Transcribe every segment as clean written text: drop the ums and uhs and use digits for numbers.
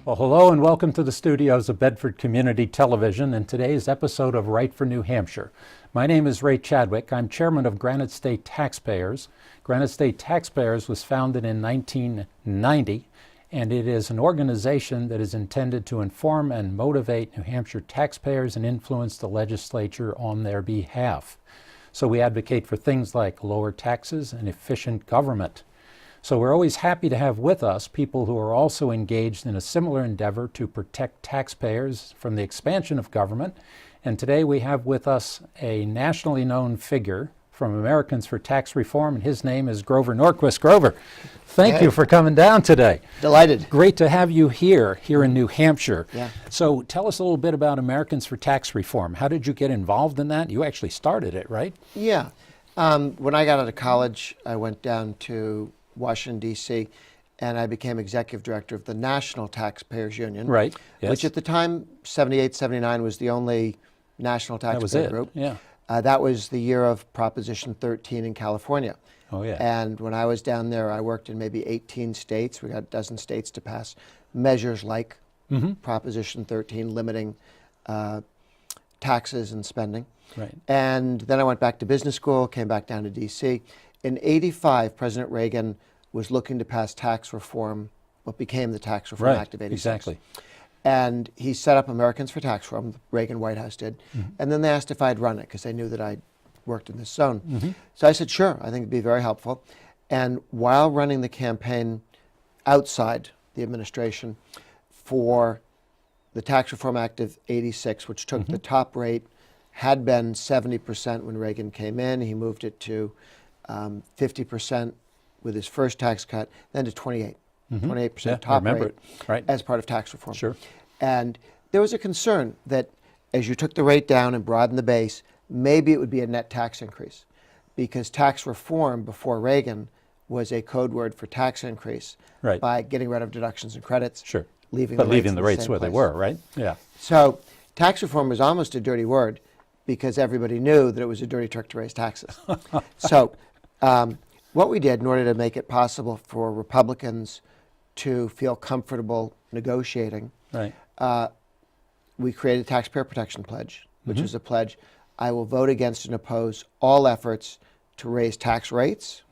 Well, hello and welcome to the studios of Bedford Community Television and today's episode of Right for New Hampshire. My name is Ray Chadwick. I'm chairman of Granite State Taxpayers. Granite State Taxpayers was founded in 1990, and it is an organization that is intended to inform and motivate New Hampshire taxpayers and influence the legislature on their behalf. So we advocate for things like lower taxes and efficient government. So we're always happy to have with us people who are also engaged in a similar endeavor to protect taxpayers from the expansion of government. And today we have with us a nationally known figure from Americans for Tax Reform, and his name is Grover Norquist. Grover, thank you for coming down today. Delighted. Great to have you here in New Hampshire. Yeah. So tell us a little bit about Americans for Tax Reform. How did you get involved in that? You actually started it, right? Yeah. When I got out of college, I went down to Washington, D.C., and I became executive director of the National Taxpayers Union. Right, yes. Which at the time, 78, 79, was the only national taxpayer group. Yeah. That was the year of Proposition 13 in California. Oh, yeah. And when I was down there, I worked in maybe 18 states. We got a dozen states to pass measures like Proposition 13, limiting taxes and spending. Right. And then I went back to business school, came back down to D.C. In '85, President Reagan was looking to pass tax reform, what became the Tax Reform Act of '86. Exactly. And he set up Americans for Tax Reform, the Reagan White House did. And then they asked if I'd run it because they knew that I'd worked in this zone. So I said, sure, I think it'd be very helpful. And while running the campaign outside the administration for the Tax Reform Act of '86, which took the top rate, had been 70% when Reagan came in. He moved it to 50% with his first tax cut, then to 28%. 28% top rate right. as part of tax reform. Sure. And there was a concern that as you took the rate down and broadened the base, maybe it would be a net tax increase, because tax reform before Reagan was a code word for tax increase by getting rid of deductions and credits, leaving the rates where they were, right? Yeah. So tax reform was almost a dirty word because everybody knew that it was a dirty trick to raise taxes. So what we did in order to make it possible for Republicans to feel comfortable negotiating, we created a Taxpayer Protection Pledge, which is a pledge: I will vote against and oppose all efforts to raise tax rates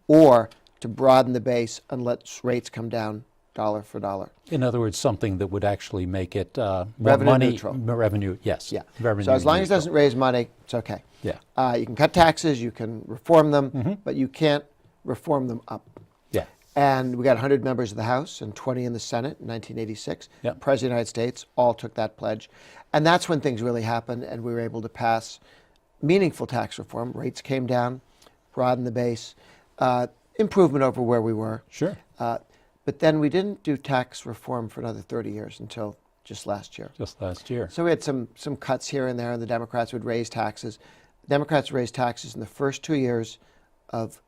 or to broaden the base and let rates come down dollar for dollar. In other words, something that would actually make it more revenue money, neutral. Revenue, yes. Yeah. Revenue so as long as it neutral. doesn't raise money, it's okay. Yeah. You can cut taxes, you can reform them, but you can't reform them up. Yeah. And we got 100 members of the House and 20 in the Senate in 1986. Yeah. The President of the United States all took that pledge. And that's when things really happened, and we were able to pass meaningful tax reform. Rates came down, broadened the base, improvement over where we were. Sure. But then we didn't do tax reform for another 30 years until just last year. Just last year. So we had some cuts here and there, and the Democrats would raise taxes. Democrats raised taxes in the first 2 years of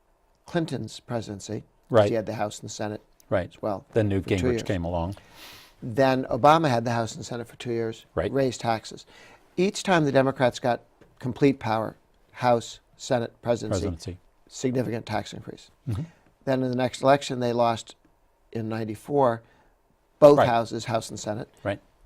Clinton's presidency. Right. He had the House and the Senate as well. Then Newt for 2 Gingrich years. came along. Then Obama had the House and Senate for 2 years, raised taxes. Each time the Democrats got complete power, House, Senate, presidency. Significant tax increase. Then in the next election, they lost in '94 both houses, House and Senate.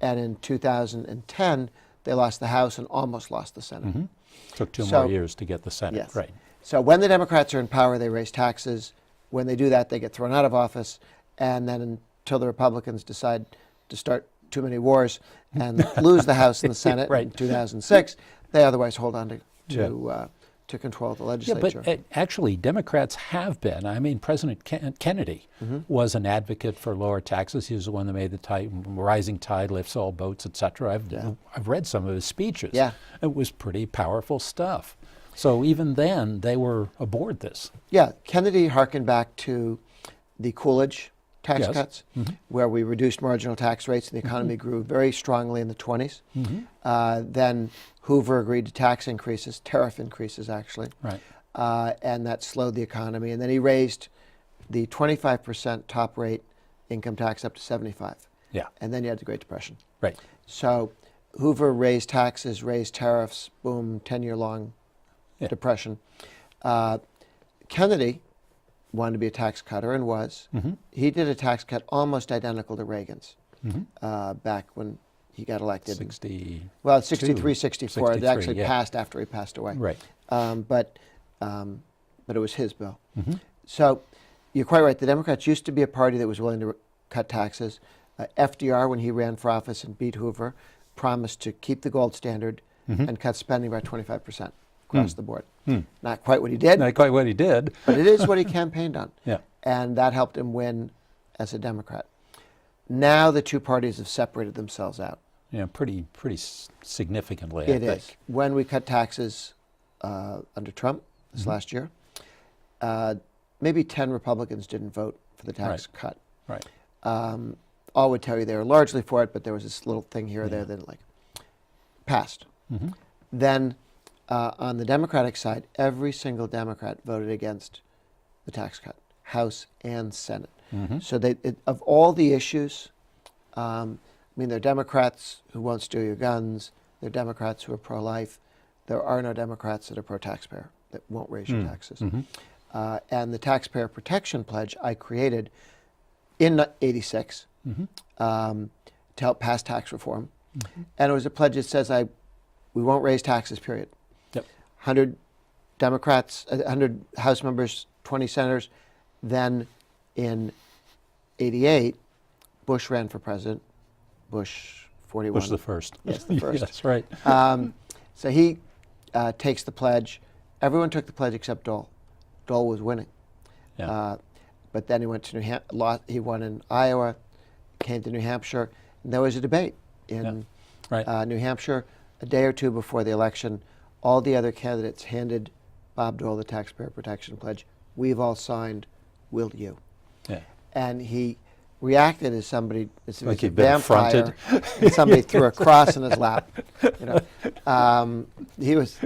And in 2010, they lost the House and almost lost the Senate. Took two more years to get the Senate. Yes. Right. So when the Democrats are in power, they raise taxes. When they do that, they get thrown out of office. And then until the Republicans decide to start too many wars and lose the House and the Senate in 2006, they otherwise hold on to control the legislature. Yeah, but actually, Democrats have been. I mean, President Kennedy was an advocate for lower taxes. He was the one that made the rising tide lifts all boats, etc. I've read some of his speeches. Yeah. It was pretty powerful stuff. So even then, they were aboard this. Yeah, Kennedy harkened back to the Coolidge tax cuts, where we reduced marginal tax rates and the economy grew very strongly in the 20s. Then Hoover agreed to tax increases, tariff increases actually, and that slowed the economy. And then he raised the 25% top rate income tax up to 75. Yeah. And then you had the Great Depression. Right. So Hoover raised taxes, raised tariffs, boom, 10-year long depression. Kennedy wanted to be a tax cutter and was. He did a tax cut almost identical to Reagan's back when he got elected. 60. Well, it's 63, 64. It 63, actually yeah. passed after he passed away. Right. But it was his bill. So you're quite right. The Democrats used to be a party that was willing to cut taxes. FDR, when he ran for office and beat Hoover, promised to keep the gold standard and cut spending by 25% across the board. Not quite what he did, Not quite what he did. but it is what he campaigned on. Yeah. And that helped him win as a Democrat. Now the two parties have separated themselves out. Yeah, pretty significantly, I It think. is. When we cut taxes under Trump this last year, maybe 10 Republicans didn't vote for the tax cut. Right. All would tell you they were largely for it, but there was this little thing here or there that like passed. Then on the Democratic side, every single Democrat voted against the tax cut, House and Senate. So of all the issues, I mean, there are Democrats who won't steal your guns. There are Democrats who are pro-life. There are no Democrats that are pro-taxpayer, that won't raise your taxes. And the Taxpayer Protection Pledge I created in '86 to help pass tax reform. And it was a pledge that says we won't raise taxes, period. Yep. 100 Democrats, 100 House members, 20 senators. Then in '88, Bush ran for president. Bush 41. Bush the first. Yes, the first. Yes, right. So he takes the pledge. Everyone took the pledge except Dole. Dole was winning. Yeah. But then he went to New Hampshire. He won in Iowa, came to New Hampshire, and there was a debate in New Hampshire a day or two before the election. All the other candidates handed Bob Dole the Taxpayer Protection Pledge. We've all signed. Will you? Yeah. And he reacted as somebody, as Like a he'd been vampire, and somebody threw a cross in his lap. You know, he was.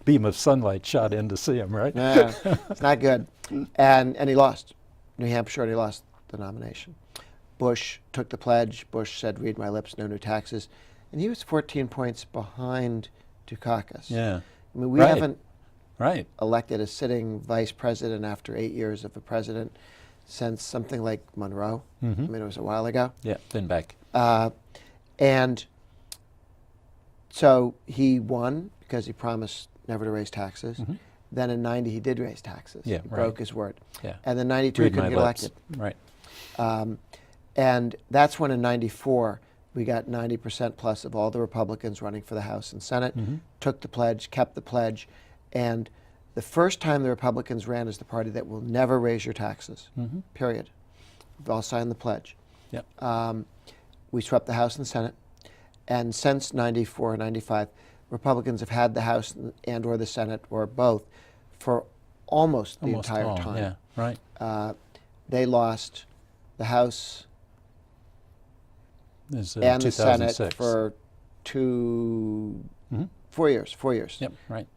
Beam of sunlight shot in to see him, right? Yeah, it's not good. And he lost New Hampshire, and he lost the nomination. Bush took the pledge. Bush said, "Read my lips, no new taxes," and he was 14 points behind Dukakis. Yeah. I mean, we haven't Right. elected a sitting vice president after 8 years of a president since something like Monroe. I mean, it was a while ago. Yeah, then back. And so he won because he promised never to raise taxes. Then in '90, he did raise taxes. Yeah, He right. broke his word. Yeah. And then '92, he Read couldn't my get lips. elected. Right. And that's when in '94, we got 90% plus of all the Republicans running for the House and Senate, took the pledge, kept the pledge. And the first time the Republicans ran as the party that will never raise your taxes, period. We've all signed the pledge. Yep. We swept the House and Senate. And since '94 and '95, Republicans have had the House and or the Senate or both for almost the entire all, time. Yeah, right. They lost the House This is, and the Senate 2006. for 4 years. 4 years. Yep, right.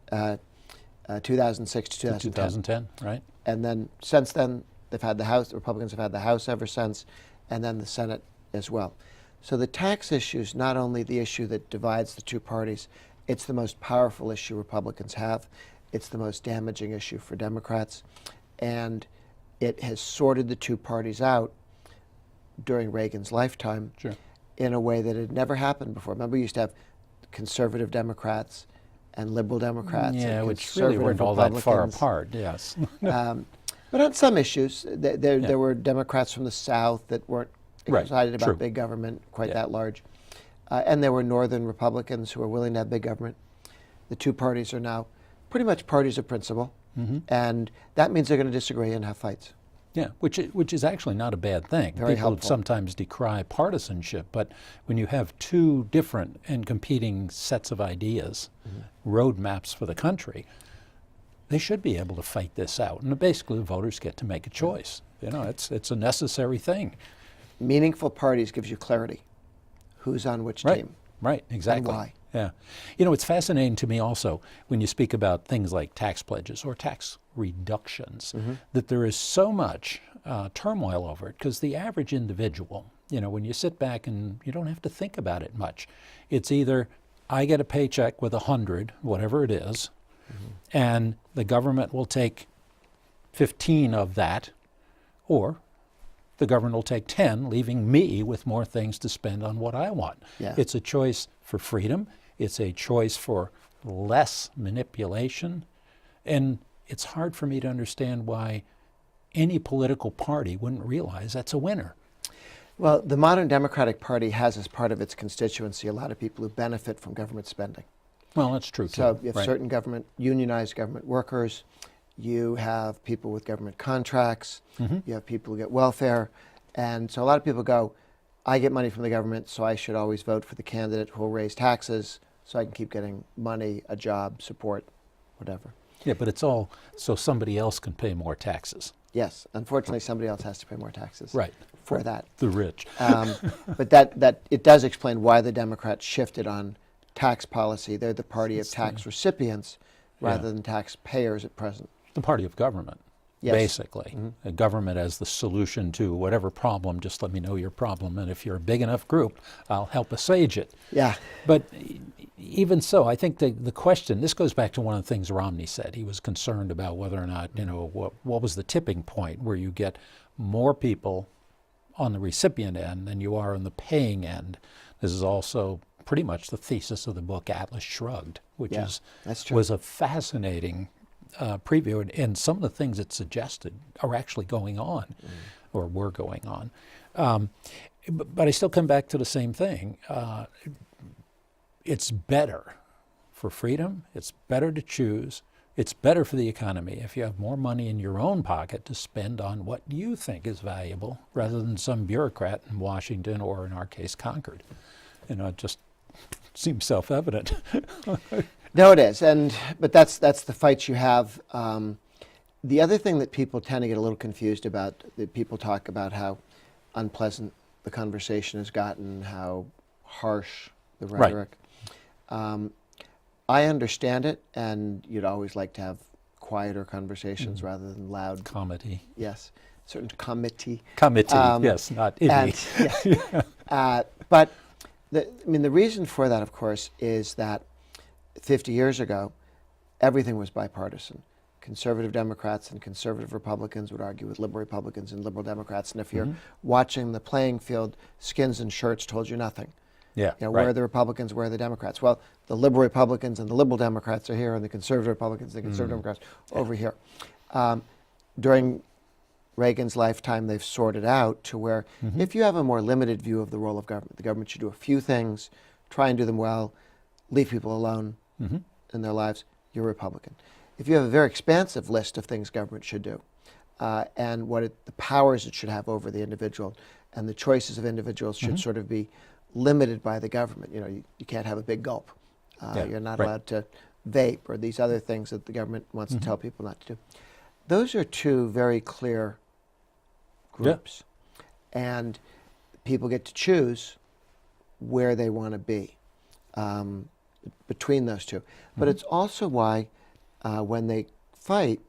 2006 to 2010. 2010, right? And then since then, they've had the House. The Republicans have had the House ever since, and then the Senate as well. So the tax issue is not only the issue that divides the two parties, it's the most powerful issue Republicans have. It's the most damaging issue for Democrats. And it has sorted the two parties out during Reagan's lifetime Sure. in a way that had never happened before. Remember, we used to have conservative Democrats and liberal Democrats. Yeah, and which really weren't all that far Republicans. apart, yes. But on some issues, there were Democrats from the South that weren't Right, excited about true. big government quite Yeah. that large. And there were Northern Republicans who were willing to have big government. The two parties are now pretty much parties of principle. And that means they're going to disagree and have fights. Yeah, which is actually not a bad thing. Very People helpful. sometimes decry partisanship, but when you have two different and competing sets of ideas, roadmaps for the country, they should be able to fight this out. And basically, the voters get to make a choice. You know, it's a necessary thing. Meaningful parties gives you clarity. Who's on which Right, team? right, exactly. why. Yeah. You know, it's fascinating to me also when you speak about things like tax pledges or tax reductions, that there is so much turmoil over it, because the average individual, you know, when you sit back and you don't have to think about it much, it's either I get a paycheck with 100, whatever it is, and the government will take 15 of that, or the government will take 10, leaving me with more things to spend on what I want. Yeah. It's a choice for freedom. It's a choice for less manipulation. And it's hard for me to understand why any political party wouldn't realize that's a winner. Well, the modern Democratic Party has as part of its constituency a lot of people who benefit from government spending. Well, that's true, too. So you have right. certain unionized government workers, you have people with government contracts, you have people who get welfare, and so a lot of people go, I get money from the government, so I should always vote for the candidate who will raise taxes so I can keep getting money, a job, support, whatever. Yeah, but it's all so somebody else can pay more taxes. Yes, unfortunately somebody else has to pay more taxes Right. for that. The rich. But that it does explain why the Democrats shifted on tax policy. They're the party of tax recipients rather than taxpayers at present. The party of government, Yes. basically. The government as the solution to whatever problem, just let me know your problem, and if you're a big enough group, I'll help assuage it. Yeah. But even so, I think the question, this goes back to one of the things Romney said. He was concerned about whether or not, what was the tipping point where you get more people on the recipient end than you are on the paying end. This is also pretty much the thesis of the book Atlas Shrugged, which that's true. was a fascinating preview, and some of the things it suggested are actually going on, or were going on. But I still come back to the same thing. It's better for freedom. It's better to choose. It's better for the economy if you have more money in your own pocket to spend on what you think is valuable, rather than some bureaucrat in Washington, or in our case, Concord. It just seems self-evident. No, it is, but that's the fights you have. The other thing that people tend to get a little confused about, that people talk about how unpleasant the conversation has gotten, how harsh the rhetoric. I understand it, and you'd always like to have quieter conversations rather than loud. Comedy. Yes, certain committee. Committee, yes, not idiot. But the reason for that, of course, is that 50 years ago, everything was bipartisan. Conservative Democrats and conservative Republicans would argue with liberal Republicans and liberal Democrats. And if you're watching the playing field, skins and shirts told you nothing. Yeah, where are the Republicans, where are the Democrats? Well, the liberal Republicans and the liberal Democrats are here, and the conservative Republicans and the conservative Democrats over here. During Reagan's lifetime, they've sorted out to where if you have a more limited view of the role of government, the government should do a few things, try and do them well, leave people alone in their lives, you're Republican. If you have a very expansive list of things government should do, and the powers it should have over the individual, and the choices of individuals should sort of be limited by the government. You can't have a big gulp. You're not allowed to vape, or these other things that the government wants to tell people not to do. Those are two very clear groups. And people get to choose where they want to be between those two. But it's also why when they fight,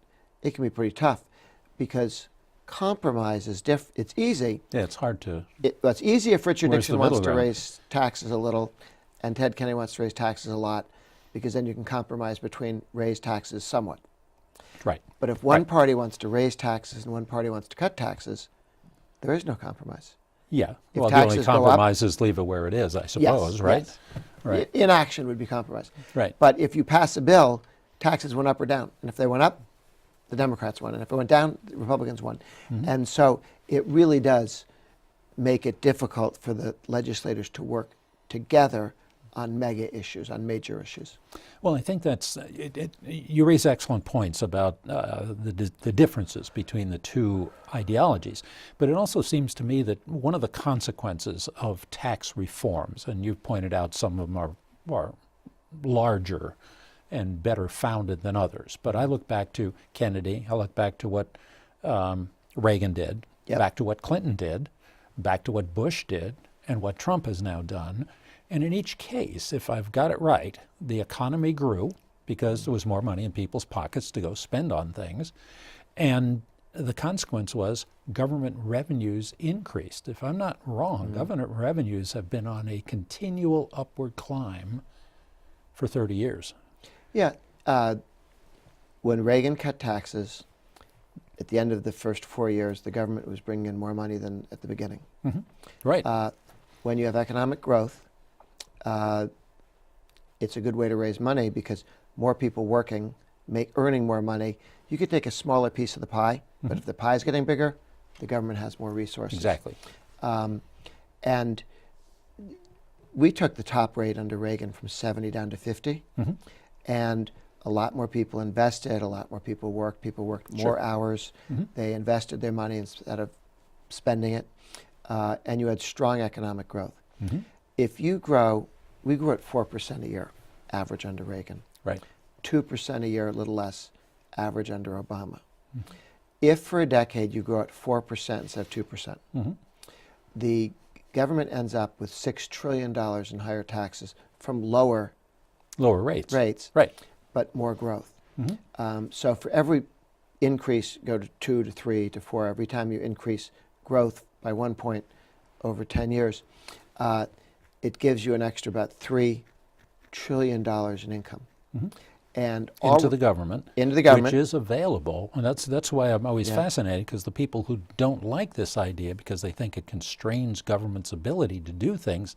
it can be pretty tough, because compromise is it's easy. Yeah, it's hard to. It's easy if Richard Where's the Nixon wants middle to ground? raise taxes a little, and Ted Kennedy wants to raise taxes a lot, because then you can compromise between raise taxes somewhat. Right. But if one party wants to raise taxes and one party wants to cut taxes, there is no compromise. Yeah. If Well, the only taxes go up- compromise is leave it where it is, I suppose, right? Yes. Right. Inaction would be compromise. Right. But if you pass a bill, taxes went up or down. And if they went up, the Democrats won. And if it went down, the Republicans won. And so it really does make it difficult for the legislators to work together on mega issues, on major issues. Well, I think that's, you raise excellent points about the differences between the two ideologies. But it also seems to me that one of the consequences of tax reforms, and you've pointed out some of them are larger and better founded than others. But I look back to Kennedy, I look back to what Reagan did, back to what Clinton did, back to what Bush did, and what Trump has now done. And in each case, if I've got it right, the economy grew because there was more money in people's pockets to go spend on things. And the consequence was government revenues increased. If I'm not wrong, government revenues have been on a continual upward climb for 30 years. Yeah. When Reagan cut taxes, at the end of the first 4 years, the government was bringing in more money than at the beginning. Right. When you have economic growth, it's a good way to raise money because more people working, earning more money. You could take a smaller piece of the pie, but if the pie is getting bigger, the government has more resources. Exactly. And we took the top rate under Reagan from 70 down to 50, and a lot more people invested, a lot more people worked more hours. They invested their money instead of spending it, and you had strong economic growth. If you grow, we grew at 4% a year, average under Reagan. Right. 2% a year, a little less, average under Obama. If for a decade you grow at 4% instead of 2%, the government ends up with $6 trillion in higher taxes from lower rates. Right. But more growth. So for every increase, go to 2 to 3 to 4, every time you increase growth by 1 point over 10 years, it gives you an extra about $3 trillion in income. And into the government, which is available, and that's why I'm always fascinated, because the people who don't like this idea because they think it constrains government's ability to do things,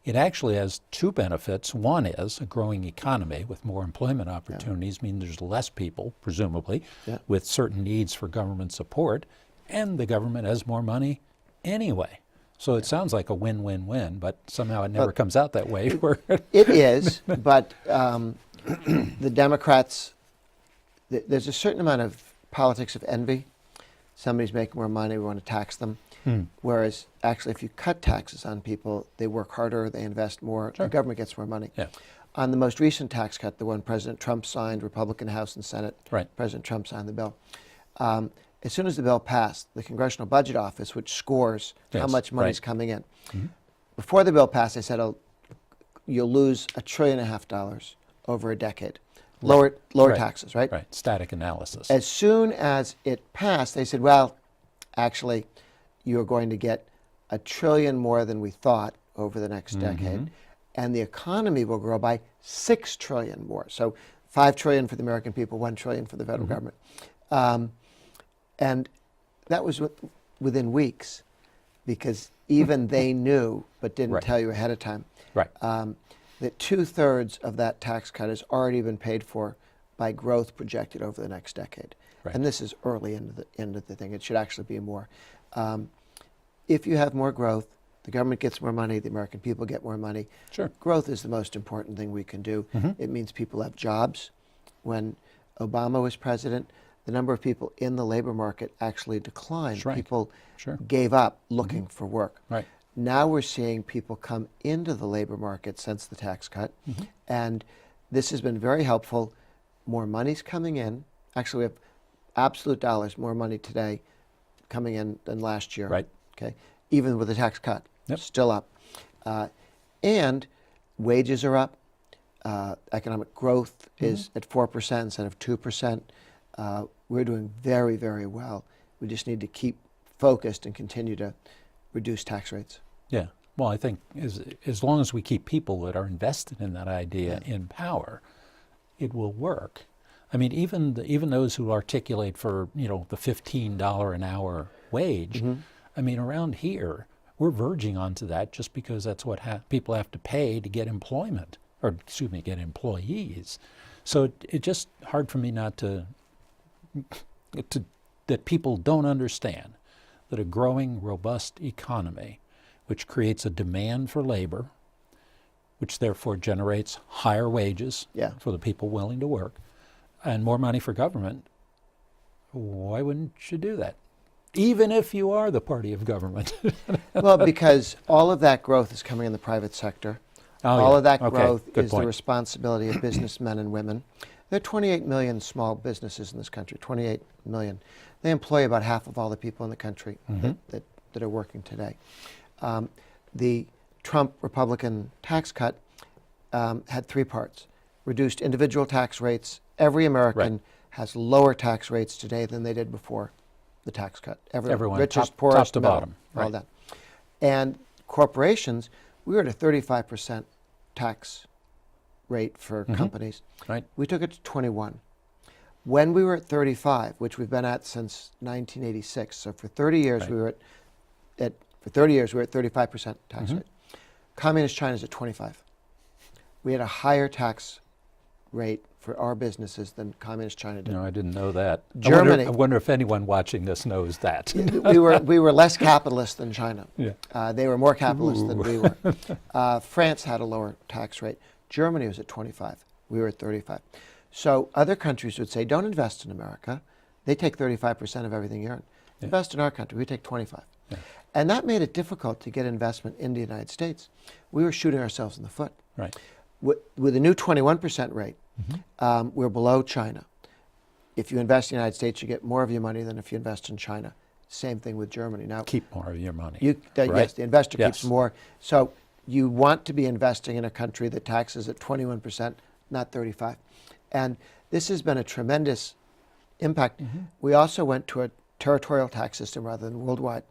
it actually has two benefits. One is a growing economy with more employment opportunities mean there's less people, presumably, with certain needs for government support, and the government has more money anyway. So it sounds like a win-win-win, but somehow it never comes out that way. It is, but the Democrats, there's a certain amount of politics of envy. Somebody's making more money, we want to tax them. Whereas actually if you cut taxes on people, they work harder, they invest more, the government gets more money. On the most recent tax cut, the one President Trump signed, Republican House and Senate, President Trump signed the bill. As soon as the bill passed, the Congressional Budget Office, which scores how much money is coming in, before the bill passed, they said, oh, you'll lose $1.5 trillion over a decade. Lower taxes, right? Right, static analysis. As soon as it passed, they said, well, actually, you're going to get $1 trillion more than we thought over the next decade, and the economy will grow by $6 trillion more. So $5 trillion for the American people, $1 trillion for the federal government. And that was within weeks, because even they knew, but didn't tell you ahead of time, that 2/3 of that tax cut has already been paid for by growth projected over the next decade. And this is early into the thing. It should actually be more. If you have more growth, the government gets more money, the American people get more money. Growth is the most important thing we can do. It means people have jobs. When Obama was president, the number of people in the labor market actually declined. People gave up looking for work. Now we're seeing people come into the labor market since the tax cut, and this has been very helpful. More money's coming in. Actually, we have absolute dollars, more money today coming in than last year. Okay, even with the tax cut, still up. And wages are up. Economic growth is at 4% instead of 2%. We're doing very, very well. We just need to keep focused and continue to reduce tax rates. Yeah. Well, I think as long as we keep people that are invested in that idea in power, it will work. I mean, even those who articulate for the $15 an hour wage. I mean, around here we're verging onto that just because that's what people have to pay to get employment, or excuse me, get employees. So it's just hard for me not to that people don't understand that a growing, robust economy, which creates a demand for labor, which therefore generates higher wages for the people willing to work, and more money for government, why wouldn't you do that? Even if you are the party of government. Well, because all of that growth is coming in the private sector. All of that growth is the responsibility of businessmen and women. There are 28 million small businesses in this country, 28 million. They employ about half of all the people in the country that are working today. The Trump Republican tax cut had 3 parts. Reduced individual tax rates. Every American has lower tax rates today than they did before the tax cut. Everyone, richest, top poorest, to middle, bottom. all that. And corporations, we were at a 35% tax rate for companies. We took it to 21. When we were at 35, which we've been at since 1986, so for 30 years Right. we were at 35% tax rate. Communist China's at 25. We had a higher tax rate for our businesses than Communist China did. No, I didn't know that. Germany- I wonder if anyone watching this knows that. we were less capitalist than China. Yeah. They were more capitalist than we were. France had a lower tax rate. Germany was at 25. We were at 35. So other countries would say, don't invest in America. They take 35% of everything you earn. Yeah. Invest in our country. We take 25. Yeah. And that made it difficult to get investment in the United States. We were shooting ourselves in the foot. Right. With a new 21% rate, we're below China. If you invest in the United States, you get more of your money than if you invest in China. Same thing with Germany. Now, Keep more of your money. Yes, right? the investor keeps Yes. more. So you want to be investing in a country that taxes at 21%, not 35. And this has been a tremendous impact. We also went to a territorial tax system rather than worldwide.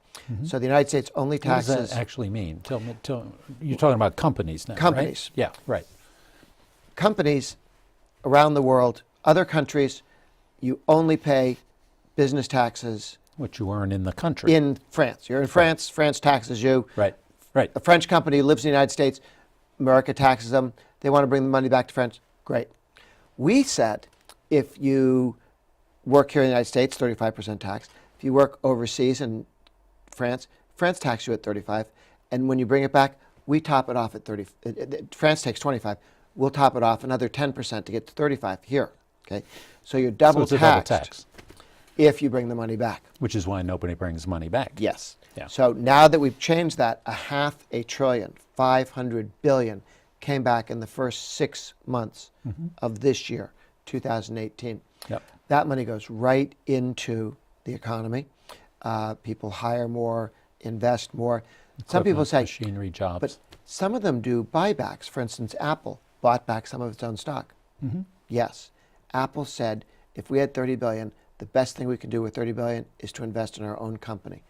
So the United States only What does taxes that actually mean? Tell me, you're talking about companies now, Companies. right? Yeah, right. companies around the world, other countries, you only pay business taxes What you earn in the country. in France. You're in France, France taxes you. Right, right. A French company lives in the United States, America taxes them. They want to bring the money back to France. Great. We said if you work here in the United States, 35% tax. If you work overseas in France, France taxes you at 35. And when you bring it back, we top it off at 30. France takes 25. We'll top it off another 10% to get to 35 here. Okay, so you're double So it's a double taxed tax, if you bring the money back. which is why nobody brings money back. Yes. Yeah. So now that we've changed that, $500 billion, 500 billion, came back in the first 6 months of this year, 2018. Yep. That money goes right into the economy. People hire more, invest more. Some people Equipment, say, machinery, jobs. but some of them do buybacks. For instance, Apple bought back some of its own stock. Yes. Apple said, if we had 30 billion, the best thing we can do with 30 billion is to invest in our own company.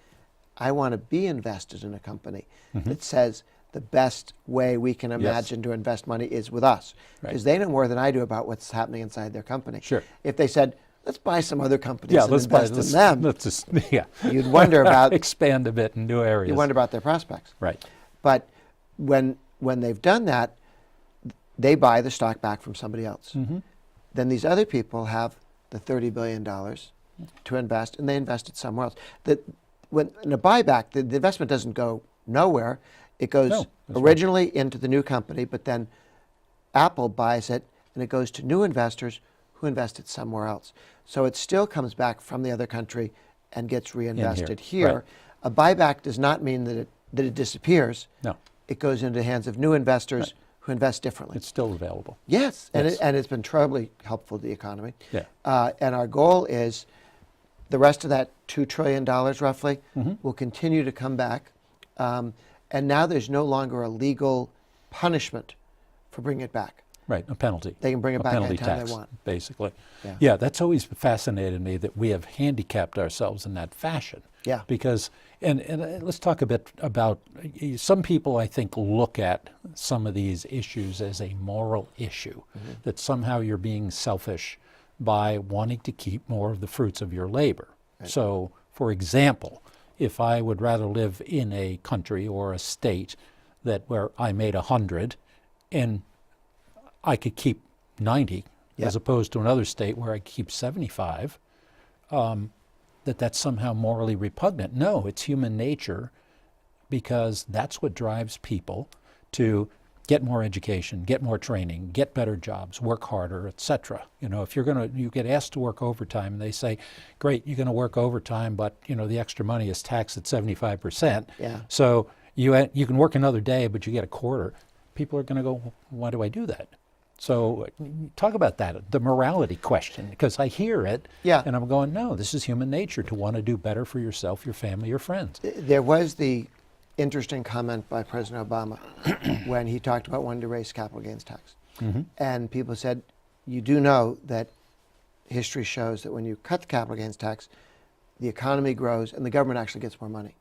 I want to be invested in a company that says the best way we can imagine to invest money is with us. Because they know more than I do about what's happening inside their company. Sure. If they said, let's buy some other companies Yeah, and let's invest in them, let's just, yeah. you'd wonder about expand a bit in new areas. you wonder about their prospects. Right. But when they've done that, they buy the stock back from somebody else. Then these other people have the $30 billion to invest, and they invest it somewhere else. When in a buyback, the investment doesn't go nowhere. It goes No, that's originally into the new company, but then Apple buys it, and it goes to new investors who invest it somewhere else. So it still comes back from the other country and gets reinvested here. Right. A buyback does not mean that it disappears. No, It goes into the hands of new investors who invest differently. it's still available. Yes, and, Yes. and it's been terribly helpful to the economy. Yeah. And our goal is the rest of that $2 trillion roughly will continue to come back. And now there's no longer a legal punishment for bringing it back. Right, a penalty. They can bring it A back penalty anytime they tax, want. basically. Yeah. Yeah, that's always fascinated me that we have handicapped ourselves in that fashion. Yeah. Because, and let's talk a bit about, some people I think look at some of these issues as a moral issue, that somehow you're being selfish by wanting to keep more of the fruits of your labor. So, for example, if I would rather live in a country or a state where I made 100 and I could keep 90, as opposed to another state where I keep 75, that's somehow morally repugnant. No, it's human nature, because that's what drives people to get more education, get more training, get better jobs, work harder, etc. You know, if you get asked to work overtime, and they say, great, you're going to work overtime, but the extra money is taxed at 75%. Yeah. So you can work another day, but you get a quarter. People are going to go, why do I do that? So talk about that, the morality question, because I hear it, and I'm going, no, this is human nature to want to do better for yourself, your family, your friends. There was the interesting comment by President Obama when he talked about wanting to raise capital gains tax. And people said, you do know that history shows that when you cut the capital gains tax, the economy grows and the government actually gets more money.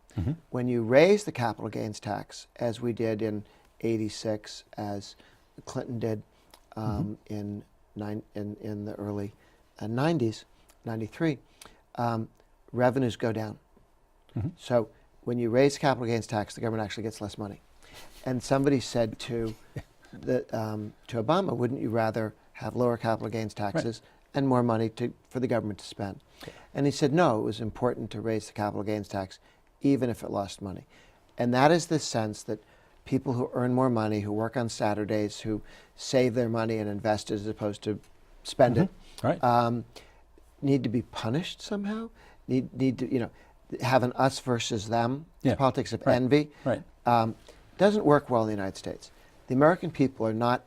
When you raise the capital gains tax, as we did in '86, as Clinton did in the early 90s, 93, revenues go down. So when you raise capital gains tax, the government actually gets less money. And somebody said to Obama, wouldn't you rather have lower capital gains taxes and more money for the government to spend? And he said, no, it was important to raise the capital gains tax even if it lost money. And that is the sense that people who earn more money, who work on Saturdays, who save their money and invest it as opposed to spend it, need to be punished somehow, need to, have an us versus them, politics of envy. Doesn't work well in the United States. The American people are not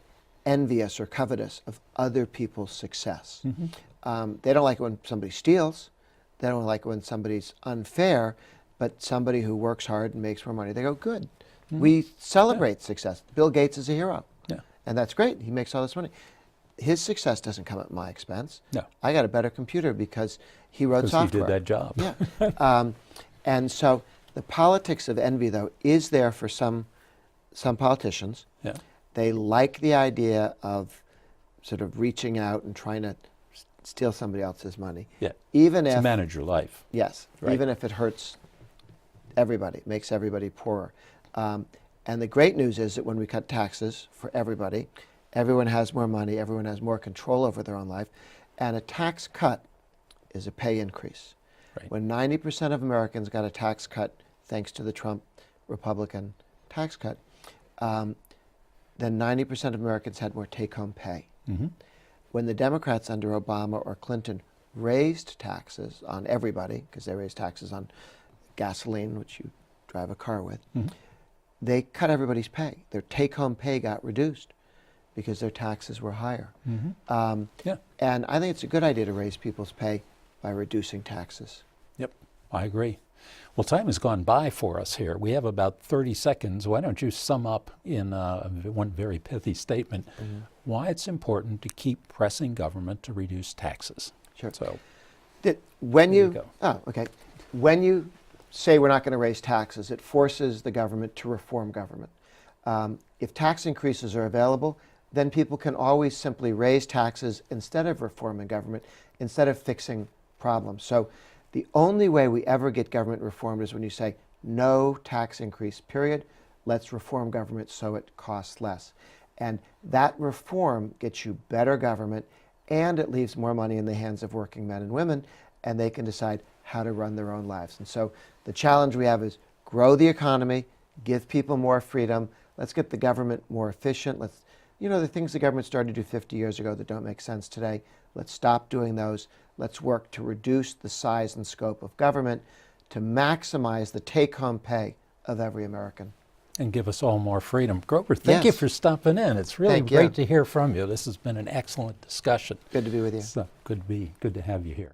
envious or covetous of other people's success. They don't like it when somebody steals. They don't like it when somebody's unfair, but somebody who works hard and makes more money, they go, good. We celebrate success. Bill Gates is a hero. And that's great. He makes all this money. His success doesn't come at my expense. I got a better computer because he wrote software. He did that job. And so the politics of envy, though, is there for some politicians. They like the idea of sort of reaching out and trying to steal somebody else's money. Even if to manage your life. Even if it hurts everybody, makes everybody poorer. And the great news is that when we cut taxes for everybody, everyone has more money, everyone has more control over their own life, and a tax cut is a pay increase. When 90% of Americans got a tax cut thanks to the Trump Republican tax cut, then 90% of Americans had more take-home pay. When the Democrats under Obama or Clinton raised taxes on everybody, because they raised taxes on gasoline, which you drive a car with, they cut everybody's pay. Their take-home pay got reduced because their taxes were higher. And I think it's a good idea to raise people's pay by reducing taxes. I agree. Well, time has gone by for us here. We have about 30 seconds. Why don't you sum up in one very pithy statement why it's important to keep pressing government to reduce taxes? So, when you say we're not going to raise taxes, it forces the government to reform government. If tax increases are available, then people can always simply raise taxes instead of reforming government, instead of fixing problems. So the only way we ever get government reformed is when you say, no tax increase, period. Let's reform government so it costs less. And that reform gets you better government, and it leaves more money in the hands of working men and women, and they can decide how to run their own lives. And so the challenge we have is grow the economy, give people more freedom, let's get the government more efficient. Let's, the things the government started to do 50 years ago that don't make sense today, let's stop doing those. Let's work to reduce the size and scope of government to maximize the take-home pay of every American. And give us all more freedom. Grover, thank you for stopping in. It's really great to hear from you. This has been an excellent discussion. Good to be with you. So good to have you here.